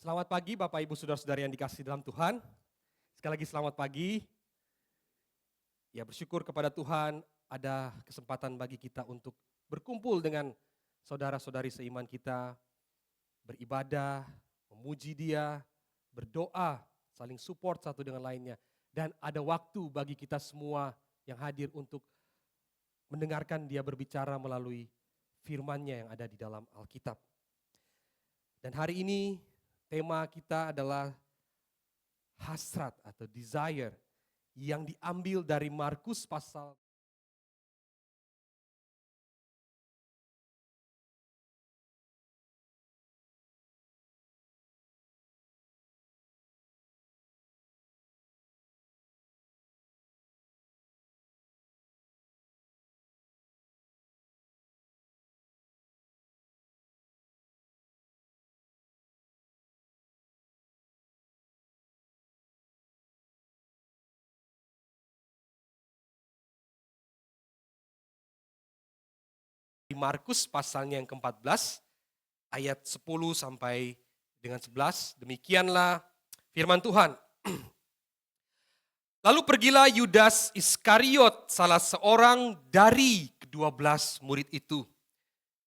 Selamat pagi Bapak Ibu Saudara-saudari yang dikasihi dalam Tuhan. Sekali lagi selamat pagi. Ya, bersyukur kepada Tuhan ada kesempatan bagi kita untuk berkumpul dengan saudara-saudari seiman kita, beribadah, memuji Dia, berdoa, saling support satu dengan lainnya. Dan ada waktu bagi kita semua yang hadir untuk mendengarkan Dia berbicara melalui firman-Nya yang ada di dalam Alkitab. Dan hari ini tema kita adalah hasrat atau desire yang diambil dari Markus pasal di Markus pasalnya yang ke-14 ayat 10 sampai dengan 11. Demikianlah firman Tuhan. Lalu pergilah Yudas Iskariot, salah seorang dari ke-12 murid itu,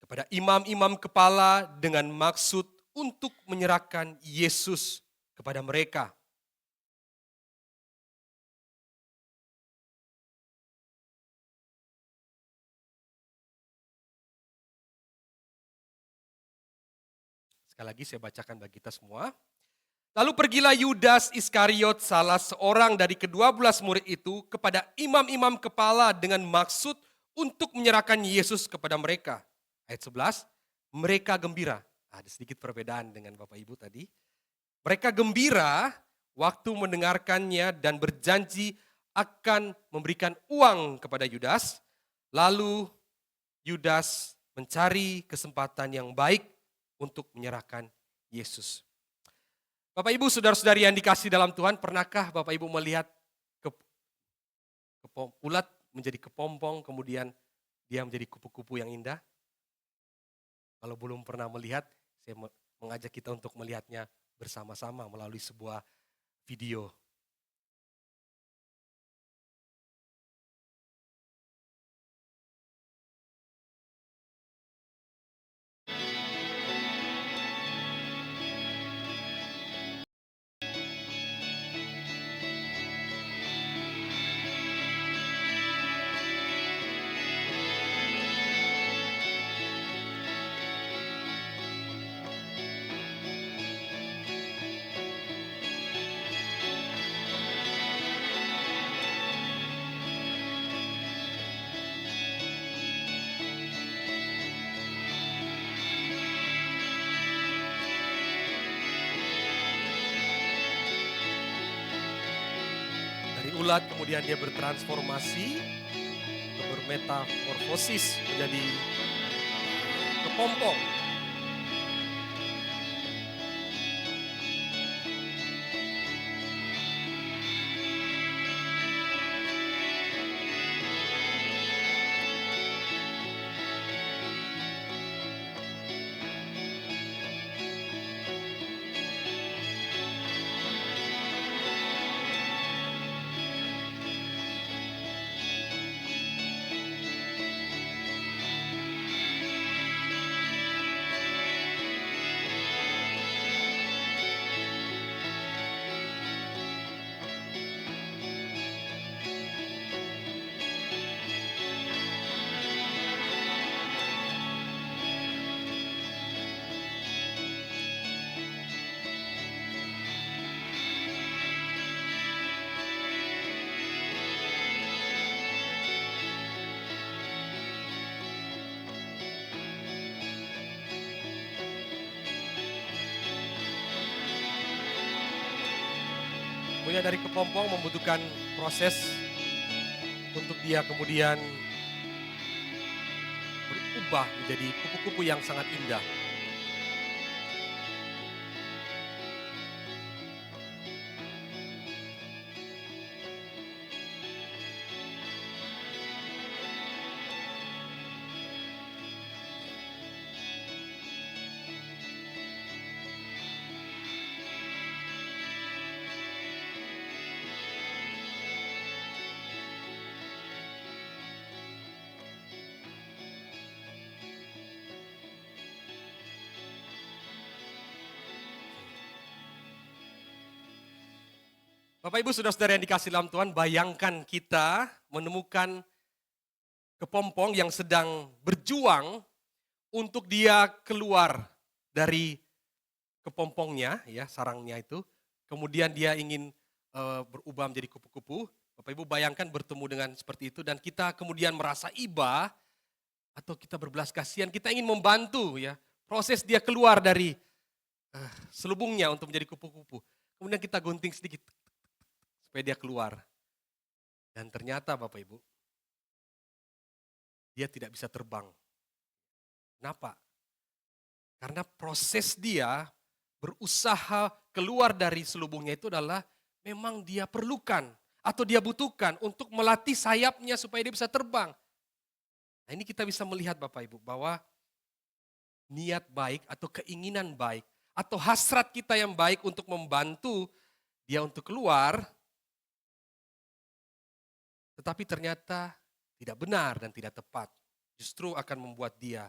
kepada imam-imam kepala dengan maksud untuk menyerahkan Yesus kepada mereka. Sekali lagi saya bacakan bagi kita semua. Lalu pergilah Yudas Iskariot, salah seorang dari ke-12 murid itu, kepada imam-imam kepala dengan maksud untuk menyerahkan Yesus kepada mereka. Ayat 11, mereka gembira. Ada sedikit perbedaan dengan Bapak Ibu tadi. Mereka gembira waktu mendengarkannya dan berjanji akan memberikan uang kepada Yudas. Lalu Yudas mencari kesempatan yang baik untuk menyerahkan Yesus. Bapak Ibu, saudara-saudari yang dikasihi dalam Tuhan, pernahkah Bapak Ibu melihat ulat menjadi kepompong, kemudian dia menjadi kupu-kupu yang indah? Kalau belum pernah melihat, saya mengajak kita untuk melihatnya bersama-sama melalui sebuah video. Dari ulat kemudian dia bertransformasi, bermetamorfosis menjadi kepompong. Kemudian dari kepompong membutuhkan proses untuk dia kemudian berubah menjadi kupu-kupu yang sangat indah. Bapak Ibu Saudara-saudara yang dikasihi dalam Tuhan, bayangkan kita menemukan kepompong yang sedang berjuang untuk dia keluar dari kepompongnya, ya sarangnya itu. Kemudian dia ingin berubah menjadi kupu-kupu. Bapak Ibu bayangkan bertemu dengan seperti itu dan kita kemudian merasa iba atau kita berbelas kasihan, kita ingin membantu ya proses dia keluar dari selubungnya untuk menjadi kupu-kupu. Kemudian kita gunting sedikit supaya dia keluar. Dan ternyata Bapak Ibu, dia tidak bisa terbang. Kenapa? Karena proses dia berusaha keluar dari selubungnya itu adalah memang dia perlukan atau dia butuhkan untuk melatih sayapnya supaya dia bisa terbang. Nah ini kita bisa melihat Bapak Ibu bahwa niat baik atau keinginan baik atau hasrat kita yang baik untuk membantu dia untuk keluar, tetapi ternyata tidak benar dan tidak tepat. Justru akan membuat dia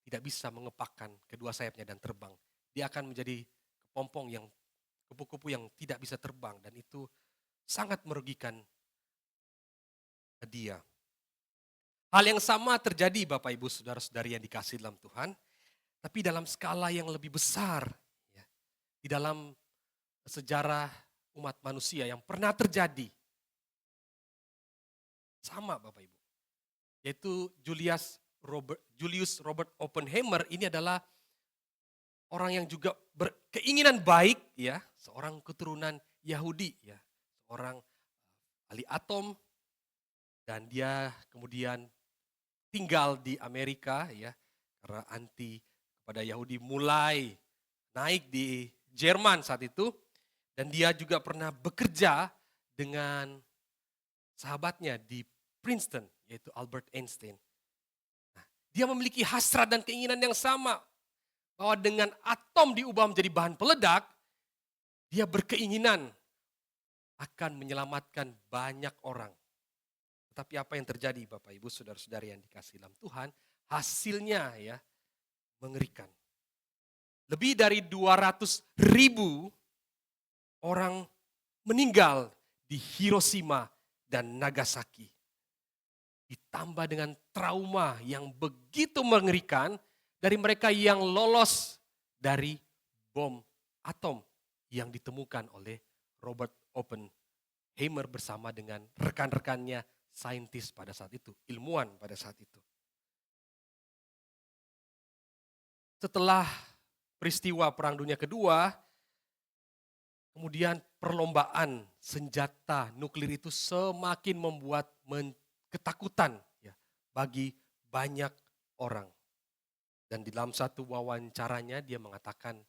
tidak bisa mengepakkan kedua sayapnya dan terbang. Dia akan menjadi kepompong yang kupu-kupu yang tidak bisa terbang dan itu sangat merugikan dia. Hal yang sama terjadi Bapak Ibu Saudara-saudari yang dikasihi dalam Tuhan, tapi dalam skala yang lebih besar. Ya, di dalam sejarah umat manusia yang pernah terjadi. Sama Bapak Ibu. Yaitu Julius Robert Oppenheimer ini adalah orang yang juga berkeinginan baik, ya, seorang keturunan Yahudi, ya, seorang ahli atom, dan dia kemudian tinggal di Amerika, ya, karena anti kepada Yahudi mulai naik di Jerman saat itu, dan dia juga pernah bekerja dengan sahabatnya di Princeton, yaitu Albert Einstein. Nah, dia memiliki hasrat dan keinginan yang sama, bahwa dengan atom diubah menjadi bahan peledak, dia berkeinginan akan menyelamatkan banyak orang. Tetapi apa yang terjadi Bapak Ibu Saudara-saudari yang dikasihi dalam Tuhan, hasilnya ya mengerikan. Lebih dari 200.000 orang meninggal di Hiroshima dan Nagasaki. Ditambah dengan trauma yang begitu mengerikan dari mereka yang lolos dari bom atom yang ditemukan oleh Robert Oppenheimer bersama dengan rekan-rekannya saintis pada saat itu, ilmuwan pada saat itu. Setelah peristiwa Perang Dunia Kedua, kemudian perlombaan senjata nuklir itu semakin membuat ketakutan ya, bagi banyak orang. Dan di dalam satu wawancaranya dia mengatakan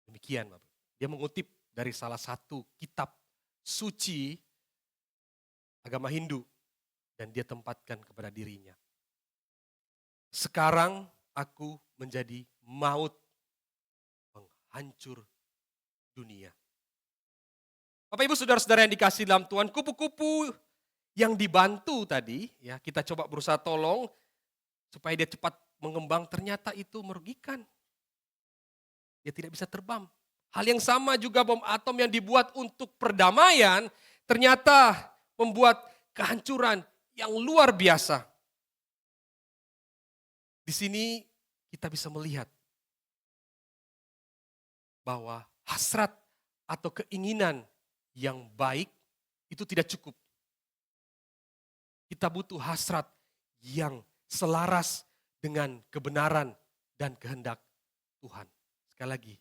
demikian. Dia mengutip dari salah satu kitab suci agama Hindu dan dia tempatkan kepada dirinya. Sekarang aku menjadi maut penghancur dunia. Bapak Ibu Saudara-saudara yang dikasihi dalam Tuhan, kupu-kupu yang dibantu tadi, ya kita coba berusaha tolong supaya dia cepat mengembang, ternyata itu merugikan. Dia tidak bisa terbang. Hal yang sama juga bom atom yang dibuat untuk perdamaian, ternyata membuat kehancuran yang luar biasa. Di sini kita bisa melihat bahwa hasrat atau keinginan yang baik itu tidak cukup. Kita butuh hasrat yang selaras dengan kebenaran dan kehendak Tuhan. Sekali lagi,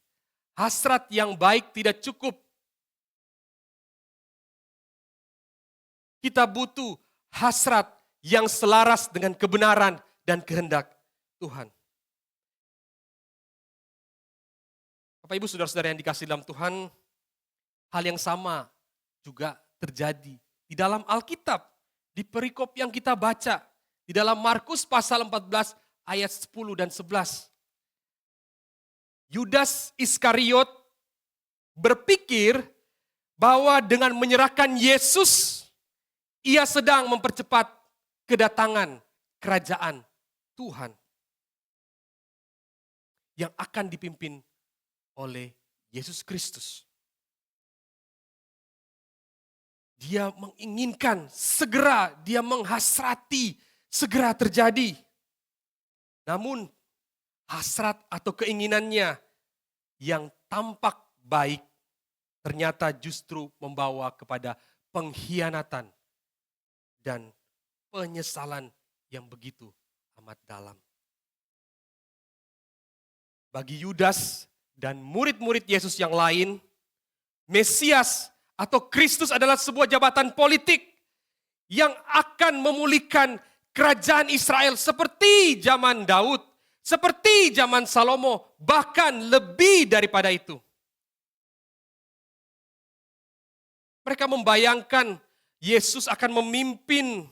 hasrat yang baik tidak cukup. Kita butuh hasrat yang selaras dengan kebenaran dan kehendak Tuhan. Bapak Ibu Saudara-saudara yang dikasihi dalam Tuhan, hal yang sama juga terjadi di dalam Alkitab. Di perikop yang kita baca, di dalam Markus pasal 14 ayat 10 dan 11. Yudas Iskariot berpikir bahwa dengan menyerahkan Yesus, ia sedang mempercepat kedatangan kerajaan Tuhan yang akan dipimpin oleh Yesus Kristus. Dia menginginkan segera, dia menghasrati segera terjadi. Namun hasrat atau keinginannya yang tampak baik ternyata justru membawa kepada pengkhianatan dan penyesalan yang begitu amat dalam. Bagi Yudas dan murid-murid Yesus yang lain, Mesias atau Kristus adalah sebuah jabatan politik yang akan memulihkan kerajaan Israel seperti zaman Daud, seperti zaman Salomo, bahkan lebih daripada itu. Mereka membayangkan Yesus akan memimpin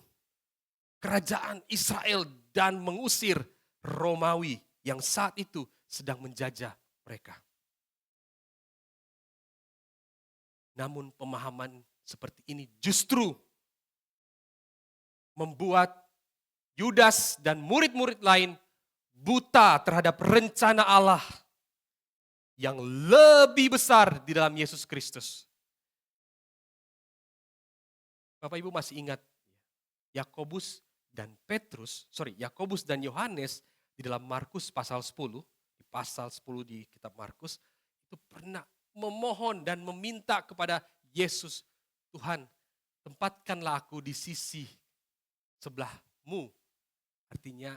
kerajaan Israel dan mengusir Romawi yang saat itu sedang menjajah mereka. Namun pemahaman seperti ini justru membuat Yudas dan murid-murid lain buta terhadap rencana Allah yang lebih besar di dalam Yesus Kristus. Bapak Ibu masih ingat Yakobus dan Yohanes di dalam Markus pasal 10, di pasal 10 di kitab Markus, itu pernah memohon dan meminta kepada Yesus, Tuhan, tempatkanlah aku di sisi sebelahmu. Artinya,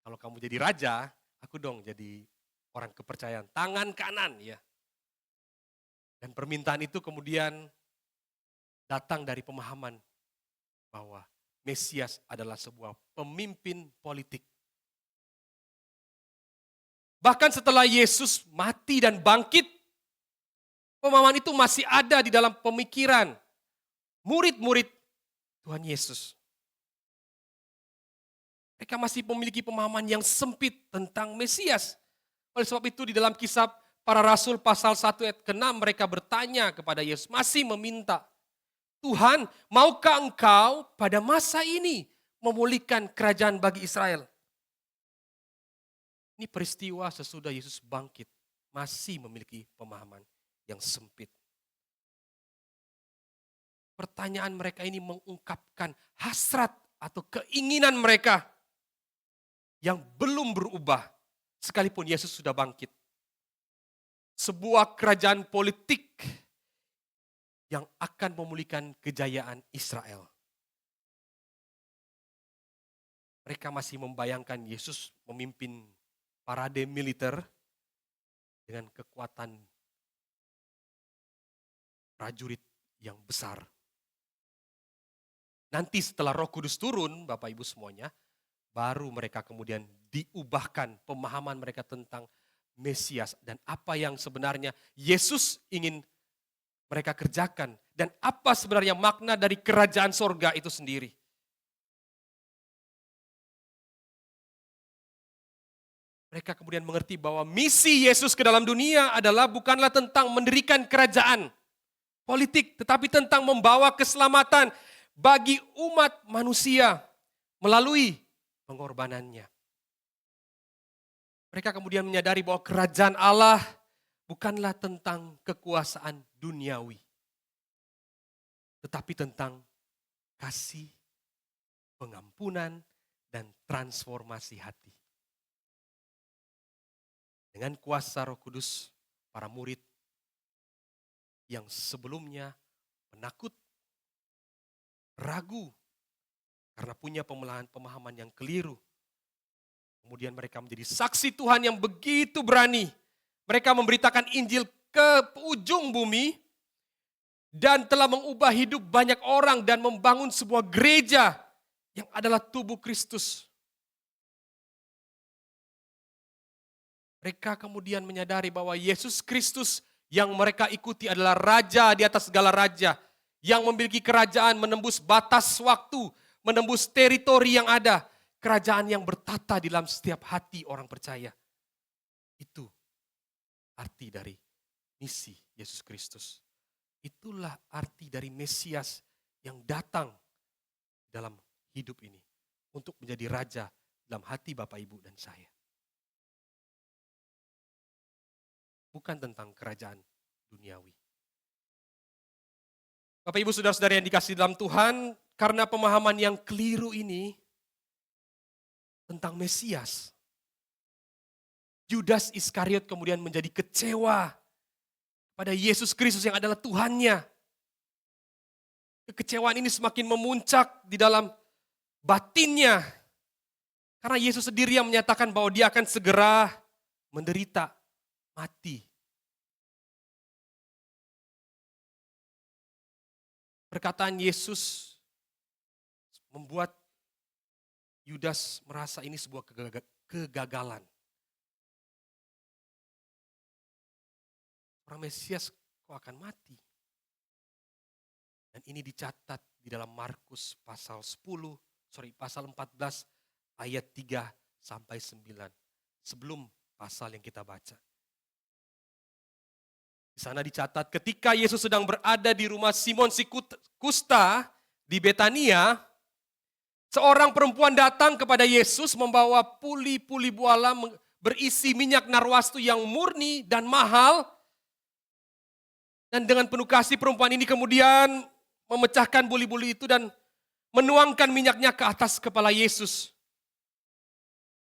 kalau kamu jadi raja, aku dong jadi orang kepercayaan, tangan kanan ya. Dan permintaan itu kemudian datang dari pemahaman bahwa Mesias adalah sebuah pemimpin politik. Bahkan setelah Yesus mati dan bangkit, pemahaman itu masih ada di dalam pemikiran murid-murid Tuhan Yesus. Mereka masih memiliki pemahaman yang sempit tentang Mesias. Oleh sebab itu di dalam Kisah Para Rasul pasal 1 ayat ke-6 mereka bertanya kepada Yesus, masih meminta, Tuhan, maukah engkau pada masa ini memulihkan kerajaan bagi Israel? Ini peristiwa sesudah Yesus bangkit, masih memiliki pemahaman yang sempit. Pertanyaan mereka ini mengungkapkan hasrat atau keinginan mereka yang belum berubah sekalipun Yesus sudah bangkit. Sebuah kerajaan politik yang akan memulihkan kejayaan Israel. Mereka masih membayangkan Yesus memimpin parade militer dengan kekuatan prajurit yang besar. Nanti setelah Roh Kudus turun, Bapak Ibu semuanya, baru mereka kemudian diubahkan pemahaman mereka tentang Mesias dan apa yang sebenarnya Yesus ingin mereka kerjakan dan apa sebenarnya makna dari kerajaan sorga itu sendiri. Mereka kemudian mengerti bahwa misi Yesus ke dalam dunia adalah bukanlah tentang mendirikan kerajaan politik, tetapi tentang membawa keselamatan bagi umat manusia melalui pengorbanannya. Mereka kemudian menyadari bahwa kerajaan Allah bukanlah tentang kekuasaan duniawi, tetapi tentang kasih, pengampunan, dan transformasi hati. Dengan kuasa Roh Kudus, para murid yang sebelumnya penakut, ragu, karena punya pemahaman yang keliru. Kemudian mereka menjadi saksi Tuhan yang begitu berani. Mereka memberitakan Injil ke ujung bumi dan telah mengubah hidup banyak orang dan membangun sebuah gereja yang adalah tubuh Kristus. Mereka kemudian menyadari bahwa Yesus Kristus yang mereka ikuti adalah raja di atas segala raja, yang memiliki kerajaan menembus batas waktu, menembus teritori yang ada, kerajaan yang bertata di dalam setiap hati orang percaya. Itu arti dari misi Yesus Kristus. Itulah arti dari Mesias yang datang dalam hidup ini untuk menjadi raja dalam hati Bapak, Ibu, dan saya. Bukan tentang kerajaan duniawi. Bapak Ibu Saudara-saudara yang dikasihi dalam Tuhan, karena pemahaman yang keliru ini tentang Mesias, Yudas Iskariot kemudian menjadi kecewa pada Yesus Kristus yang adalah Tuhannya. Kekecewaan ini semakin memuncak di dalam batinnya. Karena Yesus sendiri yang menyatakan bahwa dia akan segera menderita, mati. Perkataan Yesus membuat Yudas merasa ini sebuah kegagalan. Orang Mesias kok akan mati? Dan ini dicatat di dalam Markus pasal 14 ayat 3 sampai 9. Sebelum pasal yang kita baca. Di sana dicatat ketika Yesus sedang berada di rumah Simon si Kusta di Betania, seorang perempuan datang kepada Yesus membawa puli-puli buala berisi minyak narwastu yang murni dan mahal. Dan dengan penuh kasih perempuan ini kemudian memecahkan buli-buli itu dan menuangkan minyaknya ke atas kepala Yesus.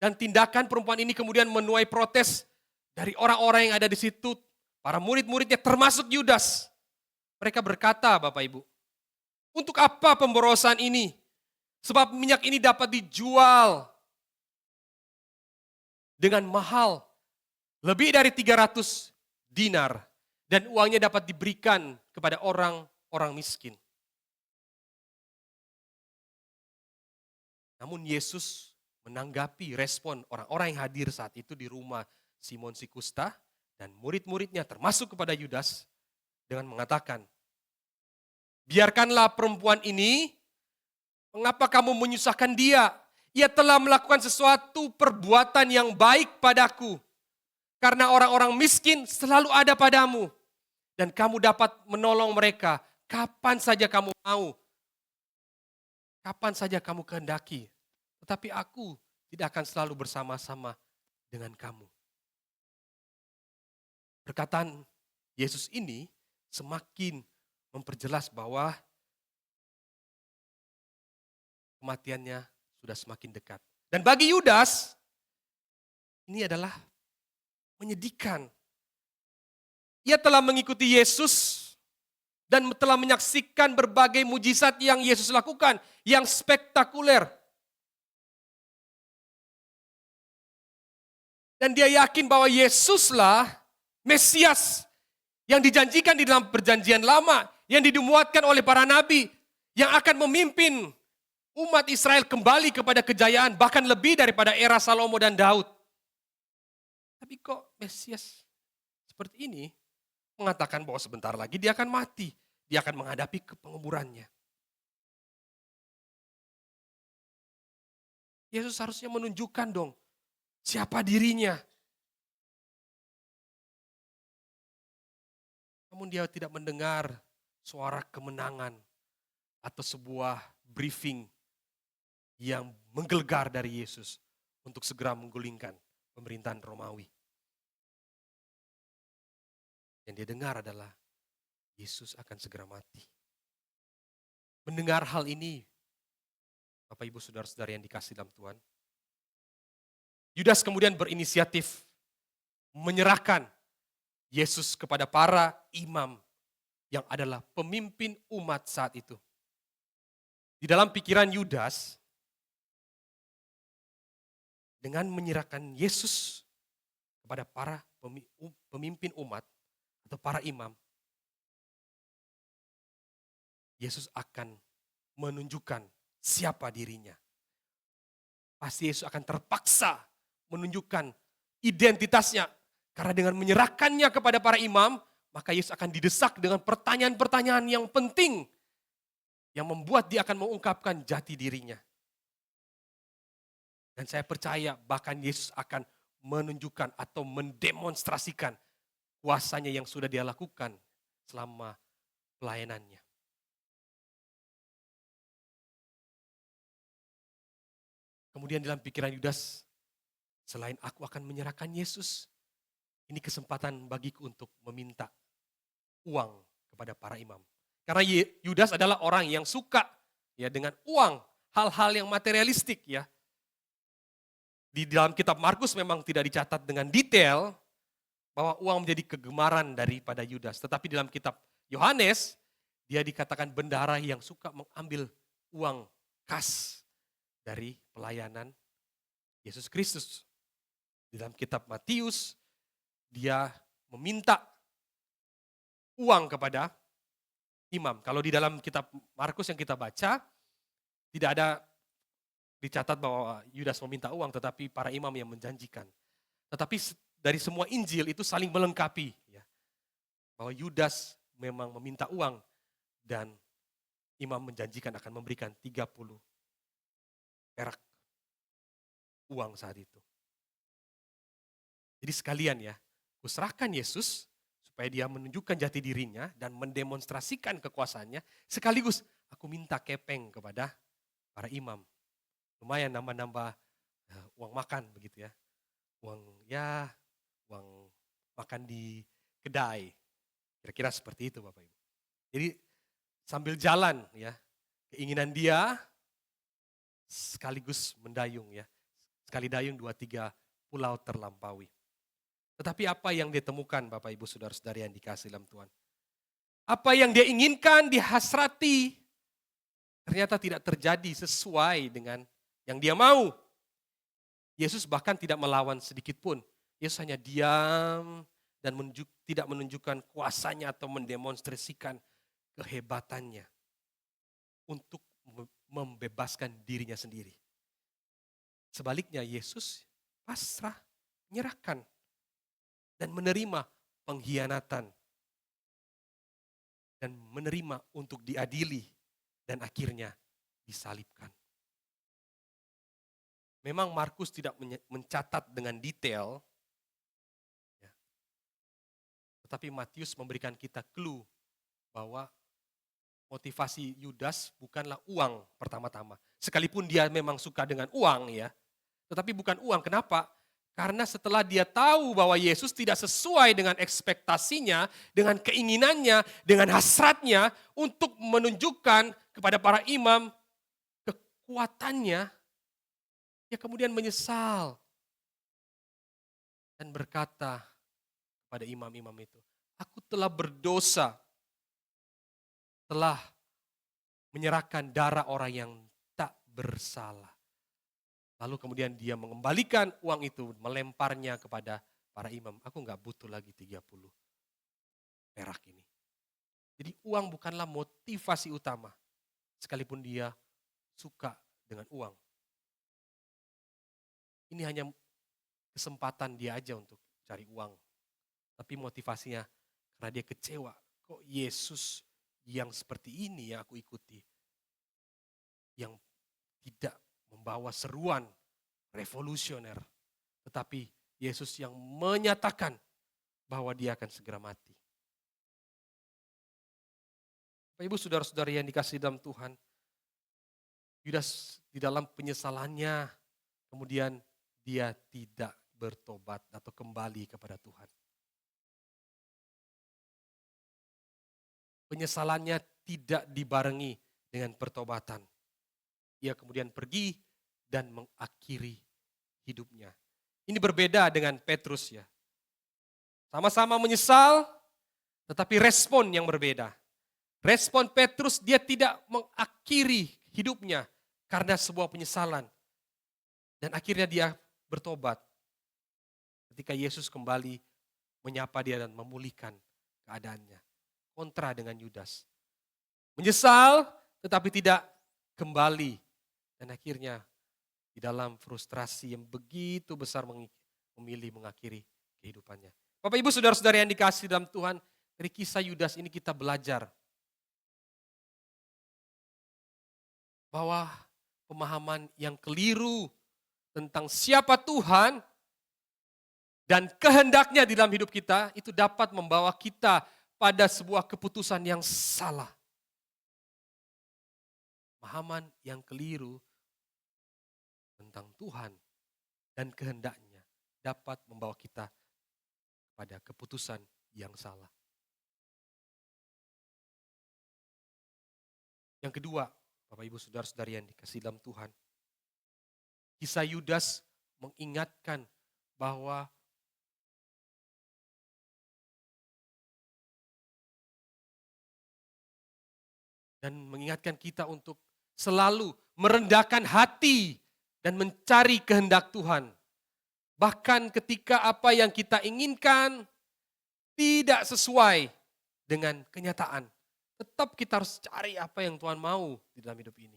Dan tindakan perempuan ini kemudian menuai protes dari orang-orang yang ada di situ. Para murid-muridnya termasuk Yudas. Mereka berkata, Bapak Ibu, untuk apa pemborosan ini? Sebab minyak ini dapat dijual dengan mahal. Lebih dari 300 dinar. Dan uangnya dapat diberikan kepada orang-orang miskin. Namun Yesus menanggapi respon orang-orang yang hadir saat itu di rumah Simon si Kusta dan murid-muridnya termasuk kepada Yudas dengan mengatakan, biarkanlah perempuan ini, mengapa kamu menyusahkan dia? Ia telah melakukan sesuatu perbuatan yang baik padaku. Karena orang-orang miskin selalu ada padamu. Dan kamu dapat menolong mereka kapan saja kamu mau. Kapan saja kamu kehendaki. Tetapi aku tidak akan selalu bersama-sama dengan kamu. Perkataan Yesus ini semakin memperjelas bahwa kematiannya sudah semakin dekat. Dan bagi Yudas, ini adalah menyedihkan. Ia telah mengikuti Yesus dan telah menyaksikan berbagai mujizat yang Yesus lakukan, yang spektakuler. Dan dia yakin bahwa Yesuslah Mesias yang dijanjikan di dalam perjanjian lama, yang dimuatkan oleh para nabi, yang akan memimpin umat Israel kembali kepada kejayaan, bahkan lebih daripada era Salomo dan Daud. Tapi kok Mesias seperti ini mengatakan bahwa sebentar lagi dia akan mati, dia akan menghadapi penguburannya. Yesus harusnya menunjukkan dong siapa dirinya. Namun dia tidak mendengar suara kemenangan atau sebuah briefing yang menggelegar dari Yesus untuk segera menggulingkan pemerintahan Romawi. Yang dia dengar adalah Yesus akan segera mati. Mendengar hal ini, Bapak Ibu Saudara-saudara yang dikasihi dalam Tuhan, Yudas kemudian berinisiatif menyerahkan Yesus kepada para imam yang adalah pemimpin umat saat itu. Di dalam pikiran Yudas, dengan menyerahkan Yesus kepada para pemimpin umat atau para imam, Yesus akan menunjukkan siapa dirinya. Pasti Yesus akan terpaksa menunjukkan identitasnya. Karena dengan menyerahkannya kepada para imam, maka Yesus akan didesak dengan pertanyaan-pertanyaan yang penting. Yang membuat dia akan mengungkapkan jati dirinya. Dan saya percaya bahkan Yesus akan menunjukkan atau mendemonstrasikan kuasanya yang sudah dia lakukan selama pelayanannya. Kemudian dalam pikiran Yudas, selain aku akan menyerahkan Yesus, ini kesempatan bagiku untuk meminta uang kepada para imam. Karena Yudas adalah orang yang suka ya dengan uang, hal-hal yang materialistik ya. Di dalam kitab Markus memang tidak dicatat dengan detail bahwa uang menjadi kegemaran daripada Yudas. Tetapi dalam kitab Yohanes, dia dikatakan bendahara yang suka mengambil uang kas dari pelayanan Yesus Kristus. Di dalam kitab Matius, dia meminta uang kepada imam. Kalau di dalam kitab Markus yang kita baca, tidak ada dicatat bahwa Yudas meminta uang, tetapi para imam yang menjanjikan. Tetapi dari semua Injil itu saling melengkapi. Ya, bahwa Yudas memang meminta uang dan imam menjanjikan akan memberikan 30 perak uang saat itu. Jadi sekalian ya, kuserahkan Yesus supaya dia menunjukkan jati dirinya dan mendemonstrasikan kekuasaannya. Sekaligus aku minta kepeng kepada para imam. Lumayan nambah-nambah uang makan begitu ya. Uang makan di kedai. Kira-kira seperti itu Bapak Ibu. Jadi sambil jalan ya, keinginan dia sekaligus mendayung ya. Sekali dayung 2-3 pulau terlampaui. Tetapi apa yang dia temukan Bapak Ibu Saudara-saudari yang dikasihi dalam Tuhan? Apa yang dia inginkan, dihasrati, ternyata tidak terjadi sesuai dengan yang dia mau. Yesus bahkan tidak melawan sedikit pun. Yesus hanya diam dan tidak menunjukkan kuasanya atau mendemonstrasikan kehebatannya untuk membebaskan dirinya sendiri. Sebaliknya Yesus pasrah, menyerahkan dan menerima pengkhianatan dan menerima untuk diadili dan akhirnya disalibkan. Memang Markus tidak mencatat dengan detail, ya, tetapi Matius memberikan kita clue bahwa motivasi Yudas bukanlah uang pertama-tama. Sekalipun dia memang suka dengan uang ya, tetapi bukan uang. Kenapa? Karena setelah dia tahu bahwa Yesus tidak sesuai dengan ekspektasinya, dengan keinginannya, dengan hasratnya untuk menunjukkan kepada para imam kekuatannya, dia kemudian menyesal dan berkata kepada imam-imam itu, aku telah berdosa, telah menyerahkan darah orang yang tak bersalah. Lalu kemudian dia mengembalikan uang itu, melemparnya kepada para imam. Aku nggak butuh lagi 30 perak ini. Jadi uang bukanlah motivasi utama, sekalipun dia suka dengan uang. Ini hanya kesempatan dia aja untuk cari uang. Tapi motivasinya karena dia kecewa. Kok Yesus yang seperti ini yang aku ikuti, yang tidak membawa seruan revolusioner, tetapi Yesus yang menyatakan bahwa dia akan segera mati. Bapak Ibu saudara-saudari yang dikasihi dalam Tuhan, Yudas di dalam penyesalannya, kemudian dia tidak bertobat atau kembali kepada Tuhan. Penyesalannya tidak dibarengi dengan pertobatan. Ia kemudian pergi dan mengakhiri hidupnya. Ini berbeda dengan Petrus ya. Sama-sama menyesal, tetapi respon yang berbeda. Respon Petrus, dia tidak mengakhiri hidupnya karena sebuah penyesalan. Dan akhirnya dia bertobat. Ketika Yesus kembali menyapa dia dan memulihkan keadaannya. Kontra dengan Yudas. Menyesal, tetapi tidak kembali. Dan akhirnya di dalam frustrasi yang begitu besar memilih mengakhiri kehidupannya. Bapak Ibu saudara-saudara yang dikasihi dalam Tuhan, dari kisah Yudas ini kita belajar bahwa pemahaman yang keliru tentang siapa Tuhan dan kehendaknya di dalam hidup kita itu dapat membawa kita pada sebuah keputusan yang salah. Pemahaman yang keliru tentang Tuhan dan kehendaknya dapat membawa kita pada keputusan yang salah. Yang kedua, Bapak Ibu Saudara-saudari yang dikasihi dalam Tuhan, kisah Yudas mengingatkan bahwa dan mengingatkan kita untuk selalu merendahkan hati dan mencari kehendak Tuhan. Bahkan ketika apa yang kita inginkan tidak sesuai dengan kenyataan. Tetap kita harus cari apa yang Tuhan mau di dalam hidup ini.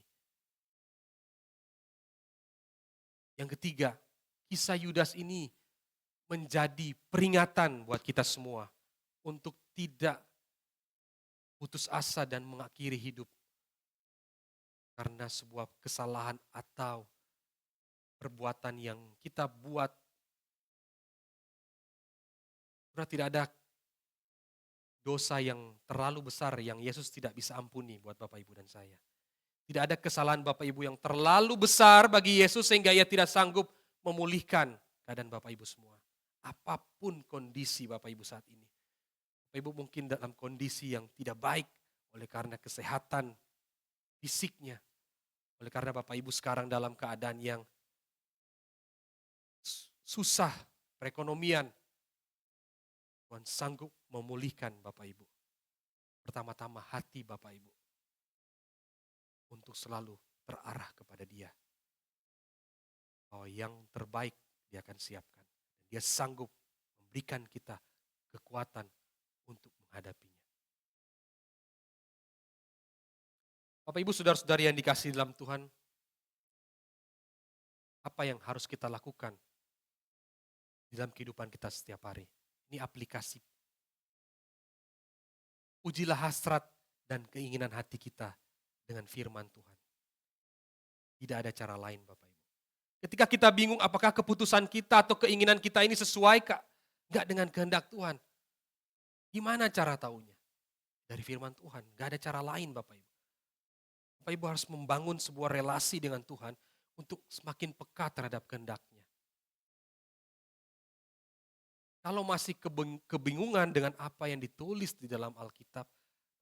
Yang ketiga, kisah Yudas ini menjadi peringatan buat kita semua untuk tidak putus asa dan mengakhiri hidup karena sebuah kesalahan atau perbuatan yang kita buat. Karena tidak ada dosa yang terlalu besar yang Yesus tidak bisa ampuni buat Bapak Ibu dan saya. Tidak ada kesalahan Bapak Ibu yang terlalu besar bagi Yesus sehingga Ia tidak sanggup memulihkan keadaan Bapak Ibu semua. Apapun kondisi Bapak Ibu saat ini. Bapak Ibu mungkin dalam kondisi yang tidak baik oleh karena kesehatan fisiknya. Oleh karena Bapak Ibu sekarang dalam keadaan yang susah perekonomian. Tuhan sanggup memulihkan Bapak Ibu. Pertama-tama hati Bapak Ibu. Untuk selalu terarah kepada Dia. Bahwa yang terbaik Dia akan siapkan. Dia sanggup memberikan kita kekuatan untuk menghadapinya. Bapak Ibu Saudara-saudari yang dikasihi dalam Tuhan. Apa yang harus kita lakukan di dalam kehidupan kita setiap hari? Ini aplikasi. Ujilah hasrat dan keinginan hati kita dengan firman Tuhan. Tidak ada cara lain Bapak Ibu. Ketika kita bingung apakah keputusan kita atau keinginan kita ini sesuai kah? Enggak dengan kehendak Tuhan. Gimana cara taunya? Dari firman Tuhan. Enggak ada cara lain Bapak Ibu. Bapak Ibu harus membangun sebuah relasi dengan Tuhan untuk semakin peka terhadap kehendaknya. Kalau masih kebingungan dengan apa yang ditulis di dalam Alkitab,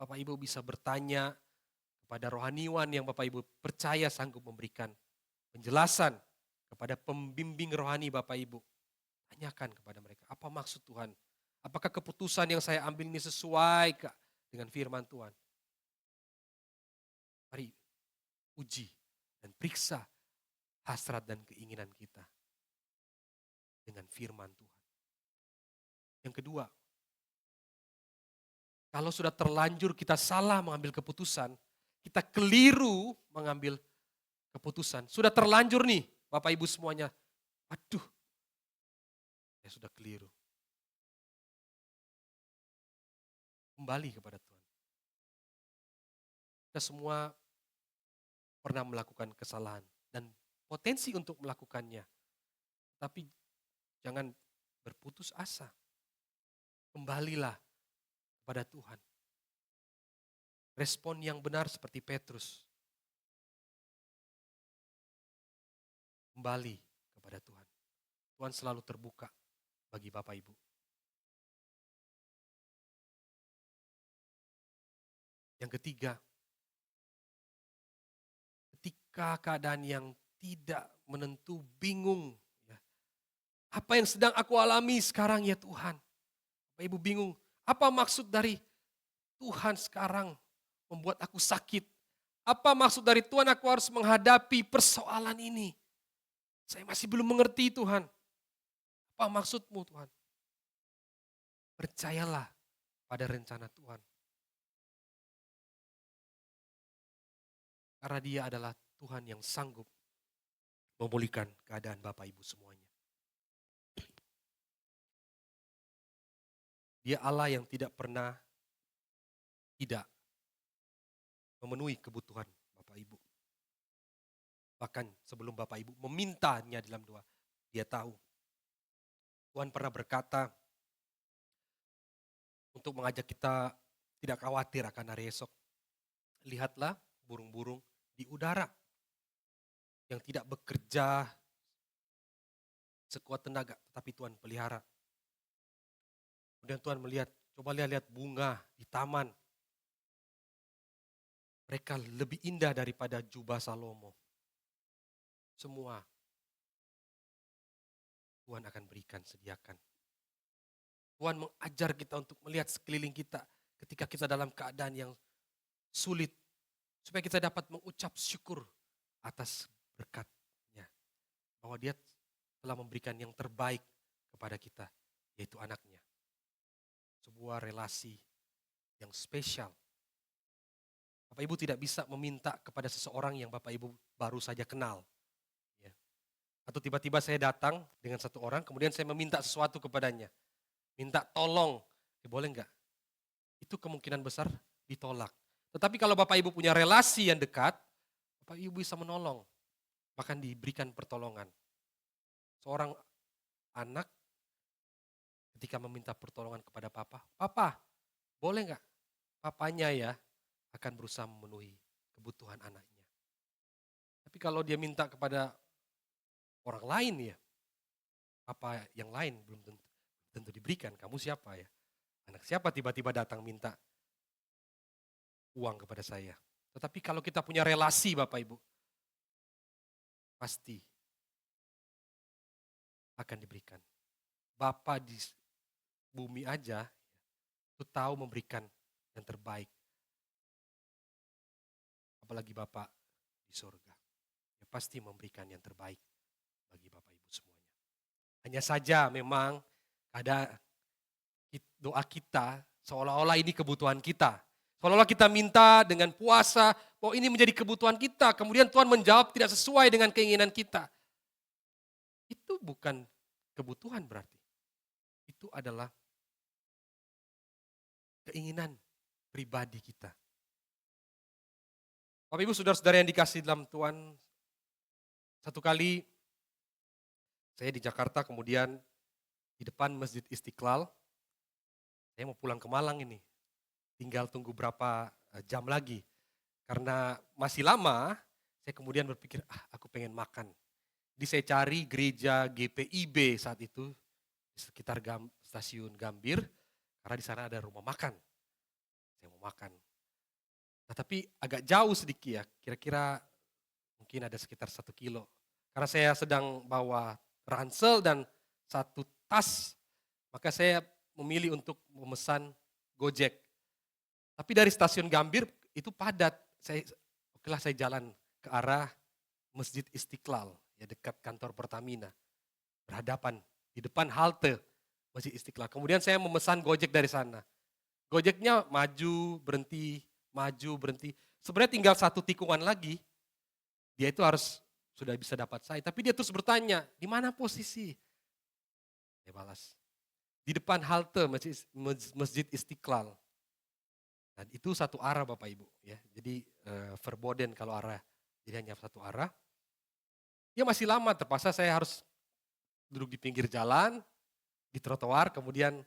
Bapak Ibu bisa bertanya kepada rohaniwan yang Bapak Ibu percaya sanggup memberikan penjelasan kepada pembimbing rohani Bapak Ibu. Tanyakan kepada mereka, apa maksud Tuhan? Apakah keputusan yang saya ambil ini sesuai dengan firman Tuhan? Mari uji dan periksa hasrat dan keinginan kita dengan firman Tuhan. Yang kedua, kalau sudah terlanjur kita salah mengambil keputusan, kita keliru mengambil keputusan. Sudah terlanjur nih, Bapak Ibu semuanya. Aduh, ya sudah keliru. Kembali kepada Tuhan. Kita semua pernah melakukan kesalahan dan potensi untuk melakukannya. Tapi jangan berputus asa. Kembalilah kepada Tuhan. Respon yang benar seperti Petrus. Kembali kepada Tuhan. Tuhan selalu terbuka bagi Bapak Ibu. Yang ketiga, ketika keadaan yang tidak menentu, bingung. Apa yang sedang aku alami sekarang ya Tuhan? Bapak Ibu bingung, apa maksud dari Tuhan sekarang membuat aku sakit? Apa maksud dari Tuhan aku harus menghadapi persoalan ini? Saya masih belum mengerti Tuhan. Apa maksudmu Tuhan? Percayalah pada rencana Tuhan. Karena Dia adalah Tuhan yang sanggup memulihkan keadaan Bapak Ibu semuanya. Dia Allah yang tidak pernah tidak memenuhi kebutuhan Bapak Ibu. Bahkan sebelum Bapak Ibu memintanya dalam doa, Dia tahu. Tuhan pernah berkata untuk mengajak kita tidak khawatir akan hari esok. Lihatlah burung-burung di udara yang tidak bekerja sekuat tenaga, tetapi Tuhan pelihara. Kemudian Tuhan melihat, coba lihat bunga di taman. Mereka lebih indah daripada jubah Salomo. Semua Tuhan akan berikan, sediakan. Tuhan mengajar kita untuk melihat sekeliling kita ketika kita dalam keadaan yang sulit. Supaya kita dapat mengucap syukur atas berkat-Nya. Bahwa Dia telah memberikan yang terbaik kepada kita, yaitu anak-Nya. Sebuah relasi yang spesial. Bapak Ibu tidak bisa meminta kepada seseorang yang Bapak Ibu baru saja kenal. Ya. Atau tiba-tiba saya datang dengan satu orang, kemudian saya meminta sesuatu kepadanya. Minta tolong, boleh enggak? Itu kemungkinan besar ditolak. Tetapi kalau Bapak Ibu punya relasi yang dekat, Bapak Ibu bisa menolong. Bahkan diberikan pertolongan. Seorang anak ketika meminta pertolongan kepada papa, "Papa, boleh enggak?" Papanya ya akan berusaha memenuhi kebutuhan anaknya. Tapi kalau dia minta kepada orang lain ya, apa yang lain belum tentu diberikan. Kamu siapa ya? Anak siapa tiba-tiba datang minta uang kepada saya. Tetapi kalau kita punya relasi Bapak Ibu, pasti akan diberikan. Bapa di bumi aja itu tahu memberikan yang terbaik. Apalagi Bapak di surga. Dia pasti memberikan yang terbaik bagi Bapak Ibu semuanya. Hanya saja memang ada doa kita seolah-olah ini kebutuhan kita. Seolah-olah kita minta dengan puasa, bahwa ini menjadi kebutuhan kita. Kemudian Tuhan menjawab tidak sesuai dengan keinginan kita. Itu bukan kebutuhan berarti. Itu adalah keinginan pribadi kita. Bapak Ibu saudara-saudara yang dikasihi dalam Tuhan, satu kali saya di Jakarta, kemudian di depan Masjid Istiqlal, saya mau pulang ke Malang ini. Tinggal tunggu berapa jam lagi. Karena masih lama, saya kemudian berpikir, aku pengen makan. Jadi saya cari gereja GPIB saat itu, di sekitar stasiun Gambir, karena di sana ada rumah makan. Saya mau makan. Nah, tapi agak jauh sedikit ya, kira-kira mungkin ada sekitar 1 kilo. Karena saya sedang bawa ransel dan 1 tas, maka saya memilih untuk memesan Gojek. Tapi dari stasiun Gambir itu padat. Okelah saya jalan ke arah Masjid Istiqlal, ya dekat kantor Pertamina. Berhadapan di depan halte Masjid Istiqlal. Kemudian saya memesan Gojek dari sana. Gojeknya maju, berhenti, maju, berhenti. Sebenarnya tinggal 1 tikungan lagi, dia itu harus sudah bisa dapat saya. Tapi dia terus bertanya, di mana posisi? Saya balas, di depan halte Masjid Istiqlal. Dan itu satu arah Bapak Ibu, ya. Jadi verboden kalau arah, jadi hanya satu arah. Ya masih lama, terpaksa saya harus duduk di pinggir jalan, di trotoar, kemudian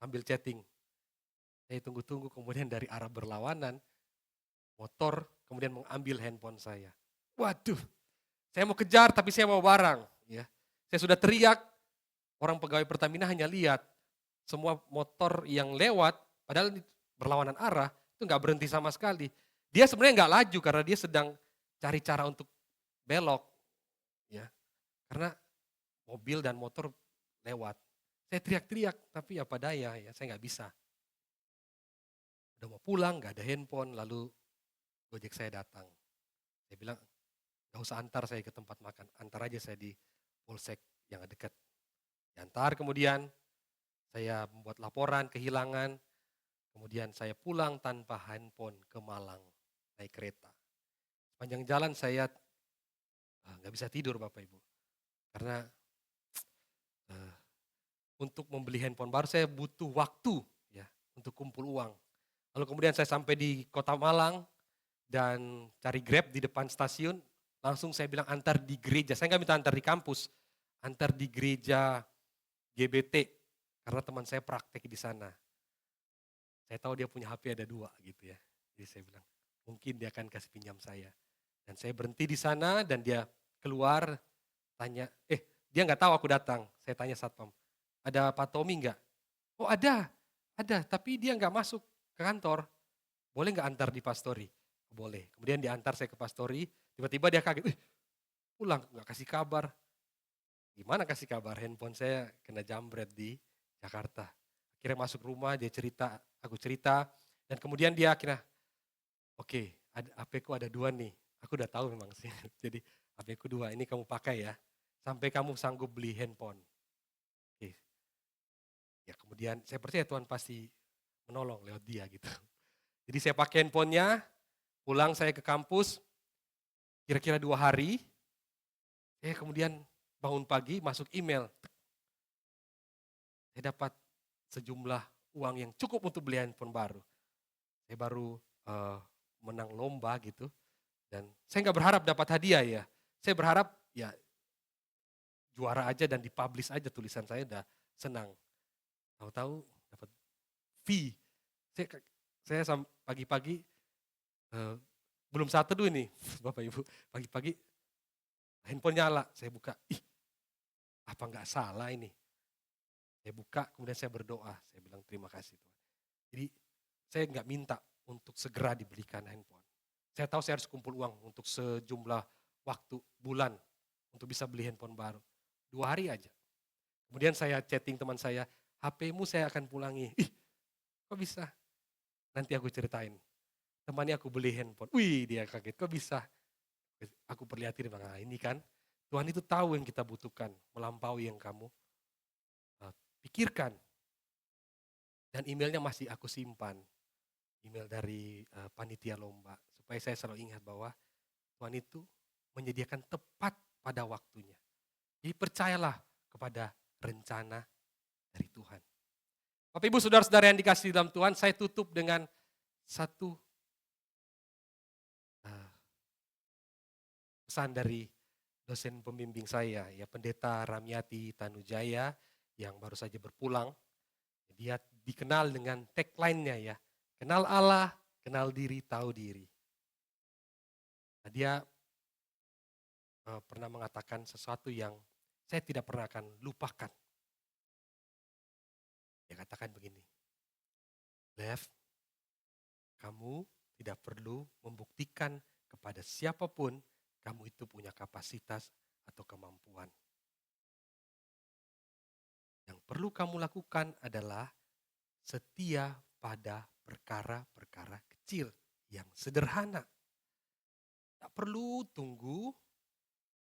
ambil chatting. Saya tunggu-tunggu, kemudian dari arah berlawanan, motor kemudian mengambil handphone saya. Waduh, saya mau kejar tapi saya mau barang. Ya. Saya sudah teriak, orang pegawai Pertamina hanya lihat semua motor yang lewat, padahal berlawanan arah, itu nggak berhenti sama sekali. Dia sebenarnya nggak laju karena dia sedang cari cara untuk belok. Ya. Karena mobil dan motor lewat. Saya teriak-teriak, tapi apa daya, ya saya nggak bisa. Udah mau pulang, nggak ada handphone, lalu Gojek saya datang. Saya bilang, nggak usah antar saya ke tempat makan, antar aja saya di Polsek yang dekat. Diantar, kemudian saya membuat laporan kehilangan, kemudian saya pulang tanpa handphone ke Malang, naik kereta. Sepanjang jalan saya nggak bisa tidur Bapak Ibu, karena untuk membeli handphone baru saya butuh waktu ya untuk kumpul uang. Lalu kemudian saya sampai di kota Malang dan cari Grab di depan stasiun, langsung saya bilang antar di gereja. Saya nggak minta antar di kampus, antar di gereja GBT karena teman saya praktek di sana. Saya tahu dia punya HP ada 2 gitu ya. Jadi saya bilang mungkin dia akan kasih pinjam saya. Dan saya berhenti di sana dan dia keluar tanya, dia nggak tahu aku datang. Saya tanya satpam, ada Pak Tommy nggak? Oh ada, tapi dia nggak masuk ke kantor. Boleh nggak antar di pastori? boleh. Kemudian diantar saya ke pastori, tiba-tiba dia kaget, pulang nggak kasih kabar. Gimana kasih kabar? Handphone saya kena jambret di Jakarta. Akhirnya masuk rumah, dia cerita, aku cerita, dan kemudian dia akhirnya, oke, HP ku ada 2 nih. Aku udah tahu memang sih. Jadi HP ku 2, ini kamu pakai ya. Sampai kamu sanggup beli handphone. Oke. Ya kemudian saya percaya Tuhan pasti menolong lewat dia gitu. Jadi saya pakai handphonenya, pulang saya ke kampus, kira-kira 2 hari, saya kemudian bangun pagi masuk email. Saya dapat sejumlah uang yang cukup untuk beli handphone baru. Saya baru menang lomba gitu. Dan saya nggak berharap dapat hadiah ya. Saya berharap ya juara aja dan dipublish aja tulisan saya udah senang. Tahu-tahu dapat fee. Saya pagi-pagi belum saat teduh ini, Bapak Ibu. Pagi-pagi handphone nyala, saya buka. Apa nggak salah ini? Saya buka, kemudian saya berdoa. Saya bilang terima kasih Tuhan. Jadi saya nggak minta untuk segera dibelikan handphone. Saya tahu saya harus kumpul uang untuk sejumlah waktu, bulan, untuk bisa beli handphone baru. 2 hari aja. Kemudian saya chatting teman saya, HP-mu saya akan pulangi. Kok bisa? Nanti aku ceritain. Temannya aku beli handphone. Wih, dia kaget, kok bisa? Aku perlihatin, nah ini kan, Tuhan itu tahu yang kita butuhkan, melampaui yang kamu pikirkan. Dan emailnya masih aku simpan. Email dari panitia lomba. Supaya saya selalu ingat bahwa Tuhan itu menyediakan tepat pada waktunya. Jadi percayalah kepada rencana dari Tuhan. Bapak Ibu Saudara-saudara yang dikasihi dalam Tuhan, saya tutup dengan satu pesan dari dosen pembimbing saya, ya Pendeta Ramyati Tanujaya yang baru saja berpulang. Dia dikenal dengan tagline-nya ya, kenal Allah, kenal diri, tahu diri. Nah, dia pernah mengatakan sesuatu yang saya tidak pernah akan lupakan. Dia katakan begini, Lev, kamu tidak perlu membuktikan kepada siapapun kamu itu punya kapasitas atau kemampuan. Yang perlu kamu lakukan adalah setia pada perkara-perkara kecil yang sederhana. Tak perlu tunggu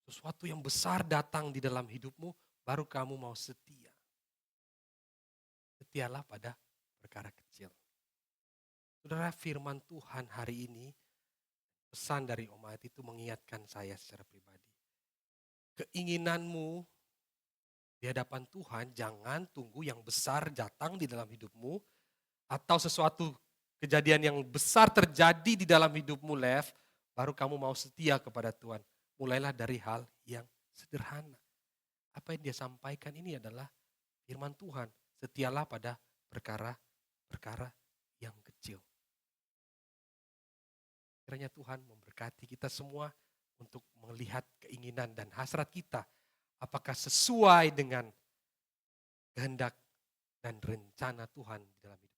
sesuatu yang besar datang di dalam hidupmu, baru kamu mau setia. Setialah pada perkara kecil. Saudara, firman Tuhan hari ini, pesan dari Om Ayat itu mengingatkan saya secara pribadi. Keinginanmu di hadapan Tuhan, jangan tunggu yang besar datang di dalam hidupmu, atau sesuatu kejadian yang besar terjadi di dalam hidupmu, Lev, baru kamu mau setia kepada Tuhan. Mulailah dari hal yang sederhana. Apa yang dia sampaikan ini adalah firman Tuhan. Setialah pada perkara-perkara yang kecil. Kiranya Tuhan memberkati kita semua untuk melihat keinginan dan hasrat kita. Apakah sesuai dengan kehendak dan rencana Tuhan di dalam hidup.